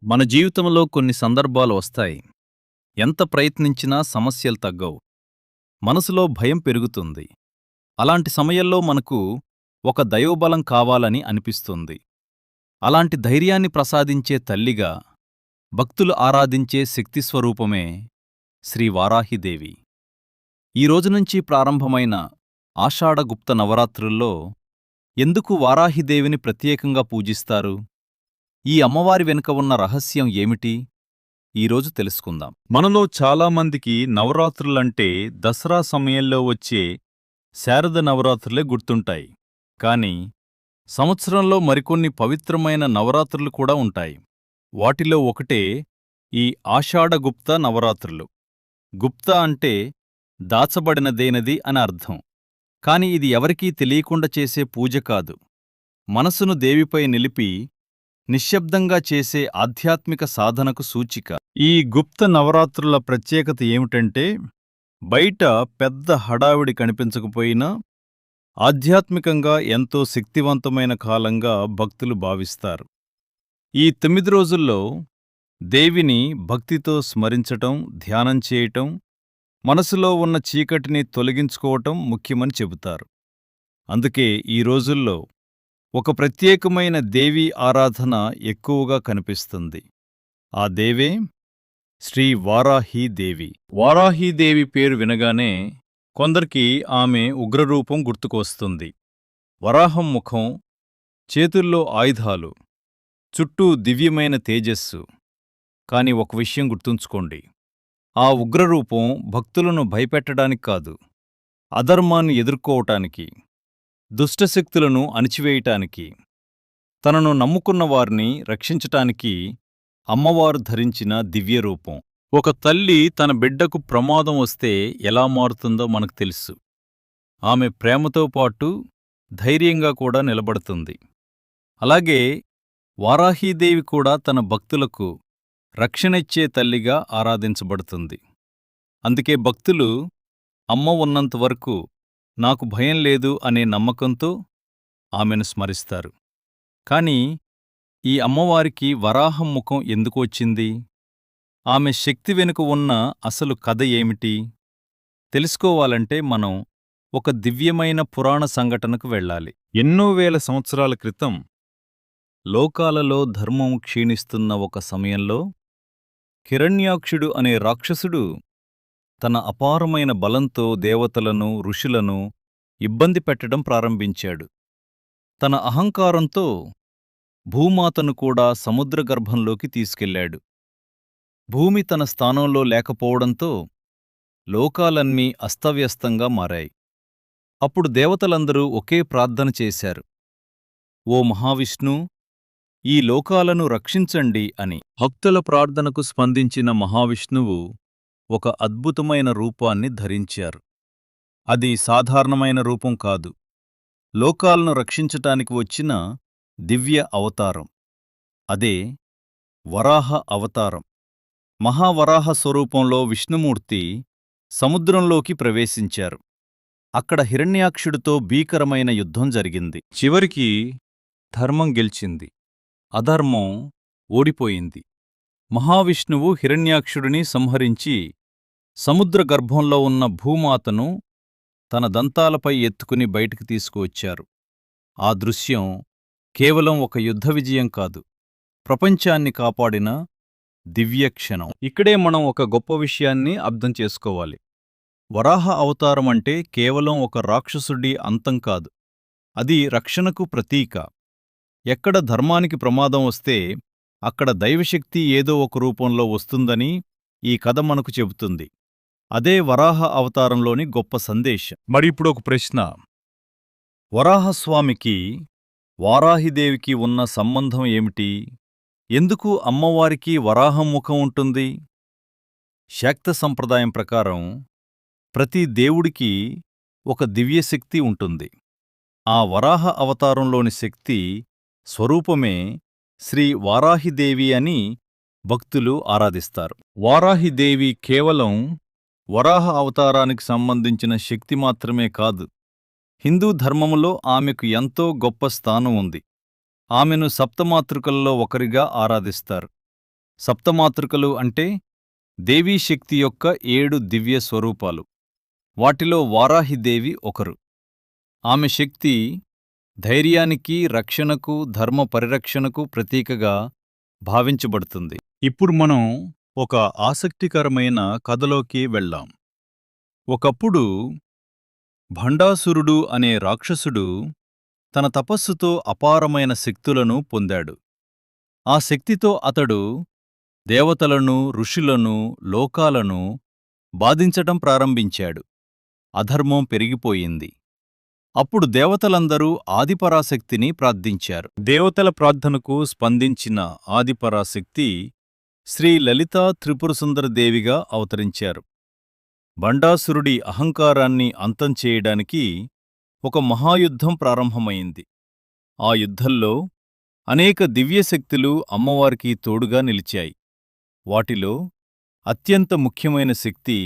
మన జీవితంలో కొన్ని సందర్భాలు వస్తాయి. ఎంత ప్రయత్నించినా సమస్యలు తగ్గవు. మనసులో భయం పెరుగుతుంది. అలాంటి సమయంలో మనకు ఒక దైవబలం కావాలని అనిపిస్తుంది. అలాంటి ధైర్యాన్ని ప్రసాదించే తల్లిగా భక్తులు ఆరాధించే శక్తి స్వరూపమే శ్రీ వారాహిదేవి. ఈ రోజునుంచి ప్రారంభమైన ఆషాఢగుప్త నవరాత్రుల్లో ఎందుకు వారాహిదేవిని ప్రత్యేకంగా పూజిస్తారు? ఈ అమ్మవారి వెనుక ఉన్న రహస్యం ఏమిటి? ఈరోజు తెలుసుకుందాం. మనలో చాలామందికి నవరాత్రులంటే దసరా సమయంలో వచ్చే శారద నవరాత్రులే గుర్తుంటాయి. కాని సంవత్సరంలో మరికొన్ని పవిత్రమైన నవరాత్రులు కూడా ఉంటాయి. వాటిలో ఒకటే ఈ ఆషాఢగుప్త నవరాత్రులు. గుప్త అంటే దాచబడినదేనది అని అర్థం. కాని ఇది ఎవరికీ తెలియకుండా చేసే పూజ కాదు. మనసును దేవిపై నిలిపి నిశ్శబ్దంగా చేసే ఆధ్యాత్మిక సాధనకు సూచిక. ఈ గుప్త నవరాత్రుల ప్రత్యేకత ఏమిటంటే, బయట పెద్ద హడావిడి కనిపించకపోయినా ఆధ్యాత్మికంగా ఎంతో శక్తివంతమైన కాలంగా భక్తులు భావిస్తారు. ఈ 9 రోజుల్లో దేవిని భక్తితో స్మరించటం, ధ్యానం చేయటం, మనసులో ఉన్న చీకటిని తొలగించుకోవటం ముఖ్యమని చెబుతారు. అందుకే ఈ రోజుల్లో ఒక ప్రత్యేకమైన దేవీ ఆరాధన ఎక్కువగా కనిపిస్తుంది. ఆ దేవే శ్రీ వారాహీదేవి. వారాహీదేవి పేరు వినగానే కొందరికి ఆమె ఉగ్రరూపం గుర్తుకొస్తుంది. వరాహం ముఖం, చేతుల్లో ఆయుధాలు, చుట్టూ దివ్యమైన తేజస్సు. కాని ఒక విషయం గుర్తుంచుకోండి, ఆ ఉగ్రరూపం భక్తులను భయపెట్టడానికి కాదు, అధర్మాన్ని ఎదుర్కోవటానికి, దుష్టశక్తులను అణిచివేయటానికి, తనను నమ్ముకున్న వారిని రక్షించటానికి అమ్మవారు ధరించిన దివ్యరూపం. ఒక తల్లి తన బిడ్డకు ప్రమాదం వస్తే ఎలా మారుతుందో మనకు తెలుసు. ఆమె ప్రేమతో పాటు ధైర్యంగా కూడా నిలబడుతుంది. అలాగే వారాహీదేవి కూడా తన భక్తులకు రక్షణిచ్చే తల్లిగా ఆరాధించబడుతుంది. అందుకే భక్తులు అమ్మ ఉన్నంతవరకు నాకు భయం లేదు అనే నమ్మకంతో ఆమెను స్మరిస్తారు. కాని ఈ అమ్మవారికి వరాహం ముఖం ఎందుకు వచ్చింది? ఆమె శక్తి వెనుక ఉన్న అసలు కథ ఏమిటి? తెలుసుకోవాలంటే మనం ఒక దివ్యమైన పురాణ సంఘటనకు వెళ్ళాలి. ఎన్నో వేల సంవత్సరాల క్రితం లోకాలలో ధర్మం క్షీణిస్తున్న ఒక సమయంలో హిరణ్యాక్షుడు అనే రాక్షసుడు తన అపారమైన బలంతో దేవతలను, ఋషులను ఇబ్బంది పెట్టడం ప్రారంభించాడు. తన అహంకారంతో భూమాతను కూడా సముద్రగర్భంలోకి తీసుకెళ్లాడు. భూమి తన స్థానంలో లేకపోవడంతో లోకాలన్నీ అస్తవ్యస్తంగా మారాయి. అప్పుడు దేవతలందరూ ఒకే ప్రార్థన చేశారు, ఓ మహావిష్ణూ, ఈ లోకాలను రక్షించండి అని. భక్తుల ప్రార్థనకు స్పందించిన మహావిష్ణువు ఒక అద్భుతమైన రూపాన్ని ధరించారు. అది సాధారణమైన రూపం కాదు, లోకాలను రక్షించటానికి వచ్చిన దివ్య అవతారం. అదే వరాహ అవతారం. మహావరాహ స్వరూపంలో విష్ణుమూర్తి సముద్రంలోకి ప్రవేశించారు. అక్కడ హిరణ్యాక్షుడితో భీకరమైన యుద్ధం జరిగింది. చివరికి ధర్మం గెలిచింది, అధర్మం ఓడిపోయింది. మహావిష్ణువు హిరణ్యాక్షుడిని సంహరించి సముద్ర గర్భంలో ఉన్న భూమాతను తన దంతాలపై ఎత్తుకుని బయటికి తీసుకువచ్చారు. ఆ దృశ్యం కేవలం ఒక యుద్ధ విజయం కాదు, ప్రపంచాన్ని కాపాడిన దివ్యక్షణం. ఇక్కడే మనం ఒక గొప్ప విషయాన్ని అర్థం చేసుకోవాలి. వరాహ అవతారం అంటే కేవలం ఒక రాక్షసుడి అంతం కాదు, అది రక్షణకు ప్రతీక. ఎక్కడ ధర్మానికి ప్రమాదం వస్తే అక్కడ దైవశక్తి ఏదో ఒక రూపంలో వస్తుందని ఈ కథ మనకు చెబుతుంది. అదే వరాహ అవతారంలోని గొప్ప సందేశం. మరిప్పుడు ఒక ప్రశ్న, వరాహస్వామికి వారాహిదేవికి ఉన్న సంబంధం ఏమిటి? ఎందుకు అమ్మవారికి వరాహం ముఖం ఉంటుంది? శాక్త సంప్రదాయం ప్రకారం ప్రతి దేవుడికి ఒక దివ్యశక్తి ఉంటుంది. ఆ వరాహ అవతారంలోని శక్తి స్వరూపమే శ్రీ వారాహిదేవి అని భక్తులు ఆరాధిస్తారు. వారాహిదేవి కేవలం వరాహ అవతారానికి సంబంధించిన శక్తి మాత్రమే కాదు, హిందూ ధర్మములో ఆమెకు ఎంతో గొప్ప స్థానం ఉంది. ఆమెను సప్తమాతృకల్లో ఒకరిగా ఆరాధిస్తారు. సప్తమాతృకలు అంటే దేవీ శక్తి యొక్క 7 దివ్య స్వరూపాలు. వాటిలో వారాహిదేవి ఒకరు. ఆమె శక్తి ధైర్యానికి, రక్షణకు, ధర్మ పరిరక్షణకు ప్రతీకగా భావించబడుతుంది. ఇప్పుడు మనం ఒక ఆసక్తికరమైన కథలోకి వెళ్దాం. ఒకప్పుడు భండాసురుడు అనే రాక్షసుడు తన తపస్సుతో అపారమైన శక్తులను పొందాడు. ఆ శక్తితో అతడు దేవతలను, ఋషులను, లోకాలను బాధించటం ప్రారంభించాడు. అధర్మం పెరిగిపోయింది. అప్పుడు దేవతలందరూ ఆదిపరాశక్తిని ప్రార్థించారు. దేవతల ప్రార్థనకు స్పందించిన ఆదిపరాశక్తి శ్రీ లలితా త్రిపురసుందరదేవిగా అవతరించారు. భండాసురుడి అహంకారాన్ని అంతం చేయడానికి ఒక మహాయుద్ధం ప్రారంభమైంది. ఆ యుద్ధంలో అనేక దివ్యశక్తులు అమ్మవారికి తోడుగా నిలిచాయి. వాటిలో అత్యంత ముఖ్యమైన శక్తి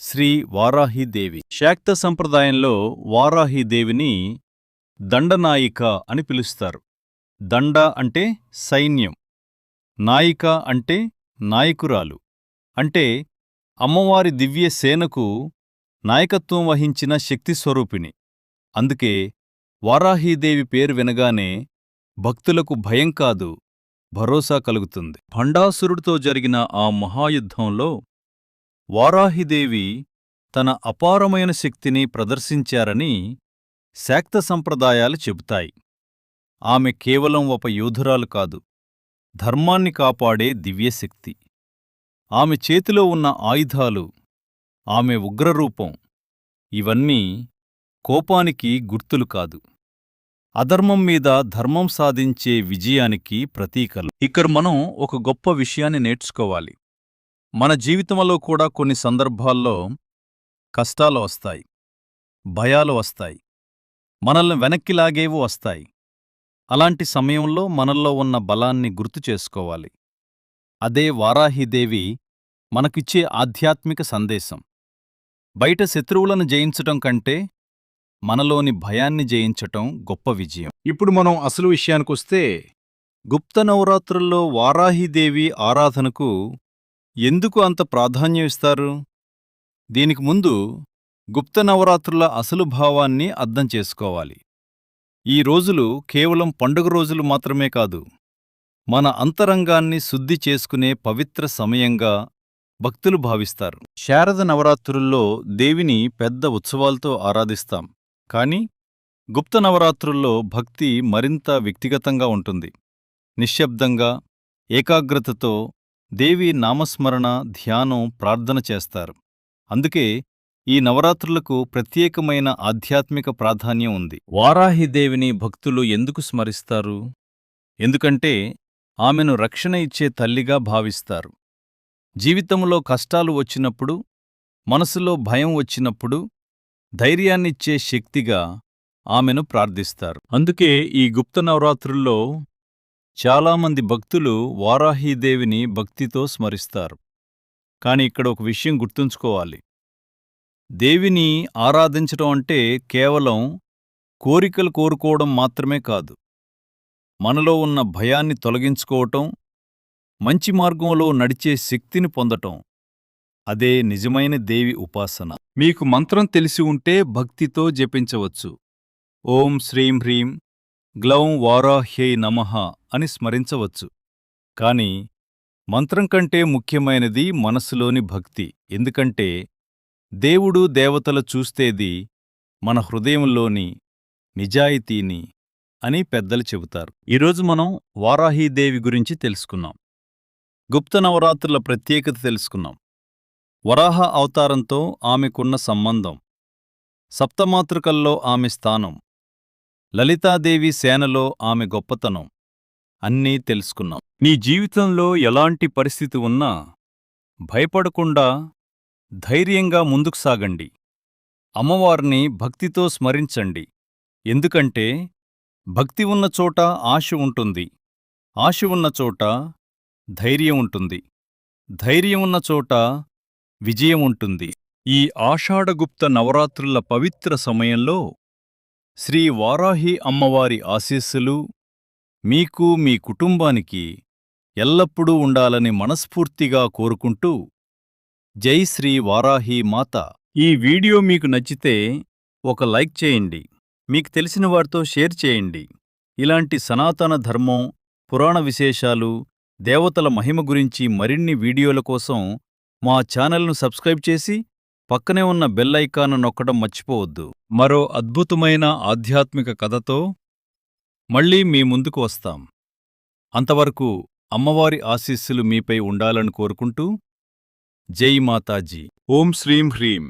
శ్రీ వారాహీదేవి. శాక్త సంప్రదాయంలో వారాహీదేవిని దండనాయిక అని పిలుస్తారు. దండ అంటే సైన్యం, నాయిక అంటే నాయకురాలు, అంటే అమ్మవారి దివ్య సేనకు నాయకత్వం వహించిన శక్తిస్వరూపిణి. అందుకే వారాహీదేవి పేరు వినగానే భక్తులకు భయం కాదు, భరోసా కలుగుతుంది. భండాసురుడితో జరిగిన ఆ మహాయుద్ధంలో వారాహిదేవి తన అపారమైన శక్తిని ప్రదర్శించారని శాక్త సంప్రదాయాలు చెబుతాయి. ఆమె కేవలం ఒక యోధురాలు కాదు, ధర్మాన్ని కాపాడే దివ్యశక్తి. ఆమె చేతిలో ఉన్న ఆయుధాలు, ఆమె ఉగ్రరూపం, ఇవన్నీ కోపానికి గుర్తులు కాదు, అధర్మం మీద ధర్మం సాధించే విజయానికి ప్రతీకలు. ఇక్కడ మనం ఒక గొప్ప విషయాన్ని నేర్చుకోవాలి. మన జీవితంలో కూడా కొన్ని సందర్భాల్లో కష్టాలు వస్తాయి, భయాలు వస్తాయి, మనల్ని వెనక్కి లాగేవి వస్తాయి. అలాంటి సమయంలో మనల్లో ఉన్న బలాన్ని గుర్తు చేసుకోవాలి. అదే వారాహిదేవి మనకిచ్చే ఆధ్యాత్మిక సందేశం. బయట శత్రువులను జయించటం కంటే మనలోని భయాన్ని జయించటం గొప్ప విజయం. ఇప్పుడు మనం అసలు విషయానికొస్తే, గుప్త నవరాత్రుల్లో వారాహిదేవి ఆరాధనకు ఎందుకు అంత ప్రాధాన్యం ఇస్తారు? దీనికి ముందు గుప్త నవరాత్రుల అసలు భావాన్ని అర్థం చేసుకోవాలి. ఈ రోజులు కేవలం పండుగ రోజులు మాత్రమే కాదు, మన అంతరంగాన్ని శుద్ధి చేసుకునే పవిత్ర సమయంగా భక్తులు భావిస్తారు. శారద నవరాత్రుల్లో దేవిని పెద్ద ఉత్సవాలతో ఆరాధిస్తాం. కాని గుప్త నవరాత్రుల్లో భక్తి మరింత వ్యక్తిగతంగా ఉంటుంది. నిశ్శబ్దంగా, ఏకాగ్రతతో దేవి నామస్మరణ, ధ్యానం, ప్రార్థన చేస్తారు. అందుకే ఈ నవరాత్రులకు ప్రత్యేకమైన ఆధ్యాత్మిక ప్రాధాన్యం ఉంది. వారాహిదేవిని భక్తులు ఎందుకు స్మరిస్తారు? ఎందుకంటే ఆమెను రక్షణ ఇచ్చే తల్లిగా భావిస్తారు. జీవితంలో కష్టాలు వచ్చినప్పుడు, మనసులో భయం వచ్చినప్పుడు ధైర్యాన్నిచ్చే శక్తిగా ఆమెను ప్రార్థిస్తారు. అందుకే ఈ గుప్త నవరాత్రుల్లో చాలామంది భక్తులు వారాహీదేవిని భక్తితో స్మరిస్తారు. కాని ఇక్కడ ఒక విషయం గుర్తుంచుకోవాలి. దేవిని ఆరాధించటం అంటే కేవలం కోరికలు కోరుకోవడం మాత్రమే కాదు. మనలో ఉన్న భయాన్ని తొలగించుకోవటం, మంచి మార్గంలో నడిచే శక్తిని పొందటం, అదే నిజమైన దేవి ఉపాసన. మీకు మంత్రం తెలిసి ఉంటే భక్తితో జపించవచ్చు. ఓం శ్రీం హ్రీం గ్లౌం వారాహ్యై నమః అని స్మరించవచ్చు. కాని మంత్రం కంటే ముఖ్యమైనది మనసులోని భక్తి. ఎందుకంటే దేవుడు, దేవతలు చూస్తేది మన హృదయంలోని నిజాయితీని అని పెద్దలు చెబుతారు. ఈరోజు మనం వారాహీదేవి గురించి తెలుసుకున్నాం. గుప్త నవరాత్రుల ప్రత్యేకత తెలుసుకున్నాం. వరాహ అవతారంతో ఆమెకున్న సంబంధం, సప్తమాతృకల్లో ఆమె స్థానం, లలితాదేవి సేనలో ఆమె గొప్పతనం అన్నీ తెలుసుకున్నాం. నీ జీవితంలో ఎలాంటి పరిస్థితి ఉన్నా భయపడకుండా ధైర్యంగా ముందుకు సాగండి. అమ్మవారిని భక్తితో స్మరించండి. ఎందుకంటే భక్తి ఉన్న చోట ఆశ ఉంటుంది, ఆశ ఉన్న చోట ధైర్యం ఉంటుంది, ధైర్యం ఉన్న చోట విజయం ఉంటుంది. ఈ ఆషాఢగుప్త నవరాత్రుల పవిత్ర సమయంలో శ్రీ వారాహి అమ్మవారి ఆశీస్సులు మీకు, మీ కుటుంబానికి ఎల్లప్పుడూ ఉండాలని మనస్ఫూర్తిగా కోరుకుంటూ జై శ్రీ వారాహి మాత. ఈ వీడియో మీకు నచ్చితే ఒక లైక్ చేయండి, మీకు తెలిసిన వారితో షేర్ చేయండి. ఇలాంటి సనాతన ధర్మం, పురాణ విశేషాలు, దేవతల మహిమ గురించి మరిన్ని వీడియోల కోసం మా ఛానల్ను సబ్స్క్రైబ్ చేసి పక్కనే ఉన్న బెల్ ఐకాన్ నొక్కడం మర్చిపోవద్దు. మరో అద్భుతమైన ఆధ్యాత్మిక కథతో మళ్ళీ మీ ముందుకు వస్తాం. అంతవరకు అమ్మవారి ఆశీస్సులు మీపై ఉండాలని కోరుకుంటూ జై మాతాజీ. ఓం శ్రీం హ్రీం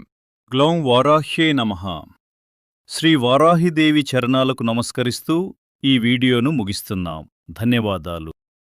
గ్లౌం వారాహ్యే నమః. శ్రీ వారాహిదేవి చరణాలకు నమస్కరిస్తూ ఈ వీడియోను ముగిస్తున్నాం. ధన్యవాదాలు.